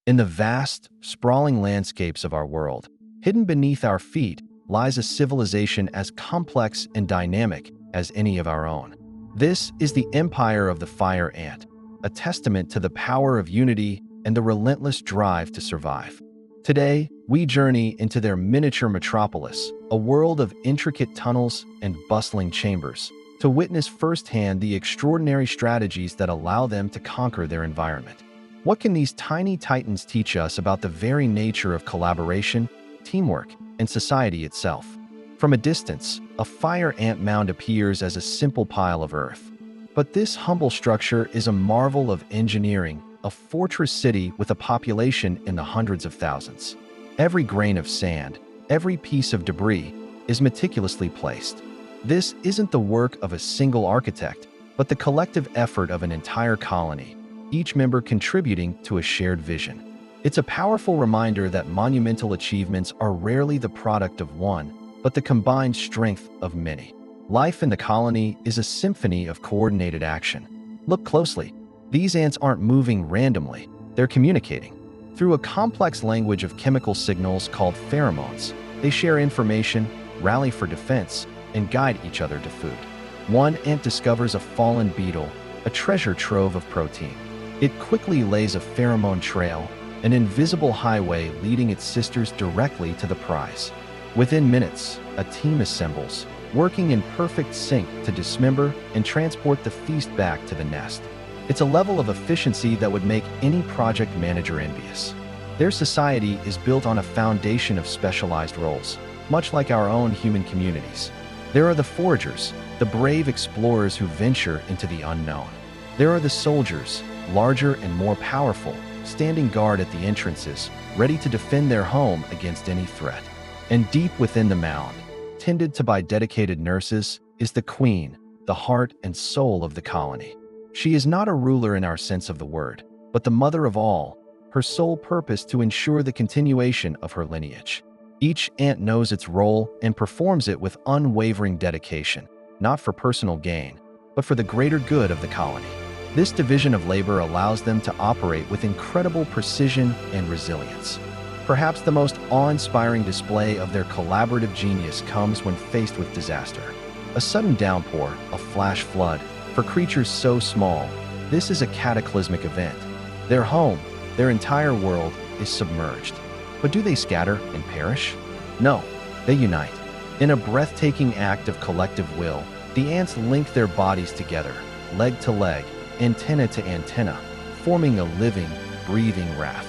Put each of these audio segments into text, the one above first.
In the vast, sprawling landscapes of our world, hidden beneath our feet lies a civilization as complex and dynamic as any of our own. This is the empire of the fire ant, a testament to the power of unity and the relentless drive to survive. Today, we journey into their miniature metropolis, a world of intricate tunnels and bustling chambers, to witness firsthand the extraordinary strategies that allow them to conquer their environment. What can these tiny titans teach us about the very nature of collaboration, teamwork, and society itself? From a distance, a fire ant mound appears as a simple pile of earth. But this humble structure is a marvel of engineering, a fortress city with a population in the hundreds of thousands. Every grain of sand, every piece of debris, is meticulously placed. This isn't the work of a single architect, but the collective effort of an entire colony, each member contributing to a shared vision. It's a powerful reminder that monumental achievements are rarely the product of one, but the combined strength of many. Life in the colony is a symphony of coordinated action. Look closely. These ants aren't moving randomly, they're communicating. Through a complex language of chemical signals called pheromones, they share information, rally for defense, and guide each other to food. One ant discovers a fallen beetle, a treasure trove of protein. It quickly lays a pheromone trail, an invisible highway leading its sisters directly to the prize. Within minutes, a team assembles, working in perfect sync to dismember and transport the feast back to the nest. It's a level of efficiency that would make any project manager envious. Their society is built on a foundation of specialized roles, much like our own human communities. There are the foragers, the brave explorers who venture into the unknown. There are the soldiers, larger and more powerful, standing guard at the entrances, ready to defend their home against any threat. And deep within the mound, tended to by dedicated nurses, is the queen, the heart and soul of the colony. She is not a ruler in our sense of the word, but the mother of all, her sole purpose to ensure the continuation of her lineage. Each ant knows its role and performs it with unwavering dedication, not for personal gain, but for the greater good of the colony. This division of labor allows them to operate with incredible precision and resilience. Perhaps the most awe-inspiring display of their collaborative genius comes when faced with disaster. A sudden downpour, a flash flood. For creatures so small, this is a cataclysmic event. Their home, their entire world, is submerged. But do they scatter and perish? No, they unite. In a breathtaking act of collective will, the ants link their bodies together, leg to leg, antenna to antenna, forming a living, breathing raft.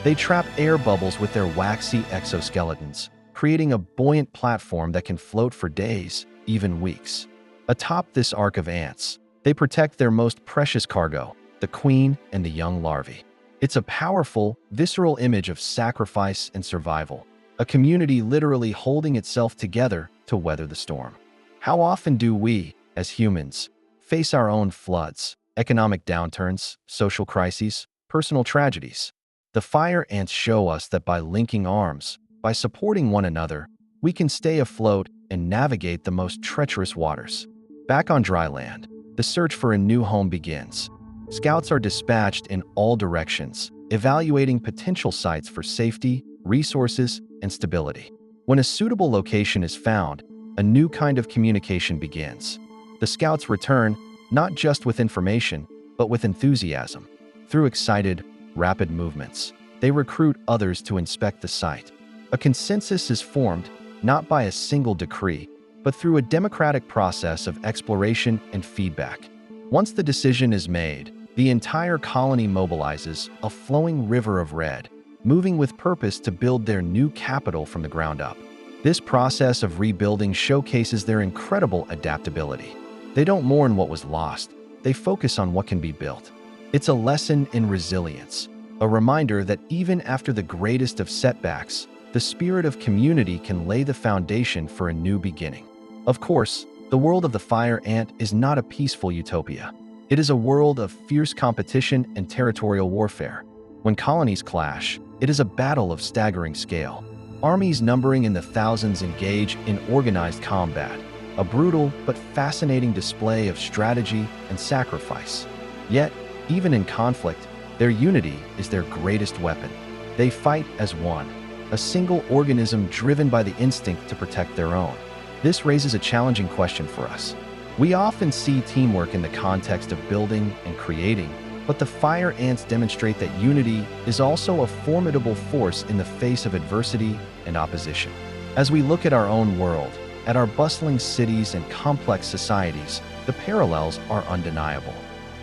They trap air bubbles with their waxy exoskeletons, creating a buoyant platform that can float for days, even weeks. Atop this arc of ants, they protect their most precious cargo, the queen and the young larvae. It's a powerful, visceral image of sacrifice and survival, a community literally holding itself together to weather the storm. How often do we, as humans, face our own floods, economic downturns, social crises, personal tragedies? The fire ants show us that by linking arms, by supporting one another, we can stay afloat and navigate the most treacherous waters. Back on dry land, the search for a new home begins. Scouts are dispatched in all directions, evaluating potential sites for safety, resources, and stability. When a suitable location is found, a new kind of communication begins. The scouts return, not just with information, but with enthusiasm. Through excited, rapid movements, they recruit others to inspect the site. A consensus is formed, not by a single decree, but through a democratic process of exploration and feedback. Once the decision is made, the entire colony mobilizes, a flowing river of red, moving with purpose to build their new capital from the ground up. This process of rebuilding showcases their incredible adaptability. They don't mourn what was lost, they focus on what can be built. It's a lesson in resilience, a reminder that even after the greatest of setbacks, the spirit of community can lay the foundation for a new beginning. Of course, the world of the fire ant is not a peaceful utopia. It is a world of fierce competition and territorial warfare. When colonies clash, it is a battle of staggering scale. Armies numbering in the thousands engage in organized combat, a brutal but fascinating display of strategy and sacrifice. Yet, even in conflict, Their unity is their greatest weapon. They fight as one, a single organism driven by the instinct to protect their own. This raises a challenging question for us. We often see teamwork in the context of building and creating, but the fire ants demonstrate that unity is also a formidable force in the face of adversity and opposition. As we look at our own world, at our bustling cities and complex societies, the parallels are undeniable.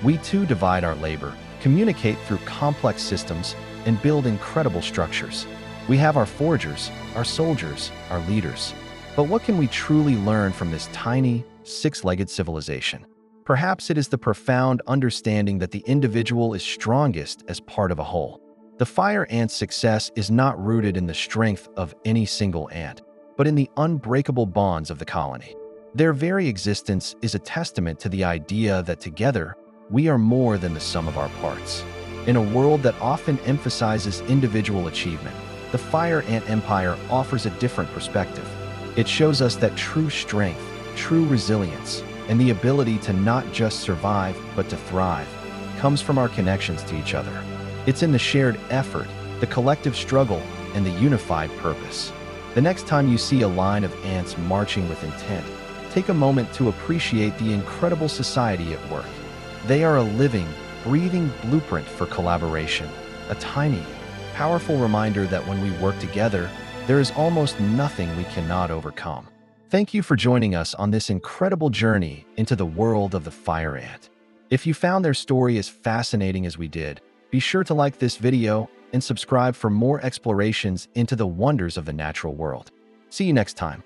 We too divide our labor, communicate through complex systems, and build incredible structures. We have our forgers, our soldiers, our leaders. But what can we truly learn from this tiny, six-legged civilization? Perhaps it is the profound understanding that the individual is strongest as part of a whole. The fire ant's success is not rooted in the strength of any single ant, but in the unbreakable bonds of the colony. Their very existence is a testament to the idea that together, we are more than the sum of our parts. In a world that often emphasizes individual achievement, the fire ant empire offers a different perspective. It shows us that true strength, true resilience, and the ability to not just survive, but to thrive, comes from our connections to each other. It's in the shared effort, the collective struggle, and the unified purpose. The next time you see a line of ants marching with intent, take a moment to appreciate the incredible society at work. They are a living, breathing blueprint for collaboration, a tiny, powerful reminder that when we work together, there is almost nothing we cannot overcome. Thank you for joining us on this incredible journey into the world of the fire ant. If you found their story as fascinating as we did, be sure to like this video and subscribe for more explorations into the wonders of the natural world. See you next time.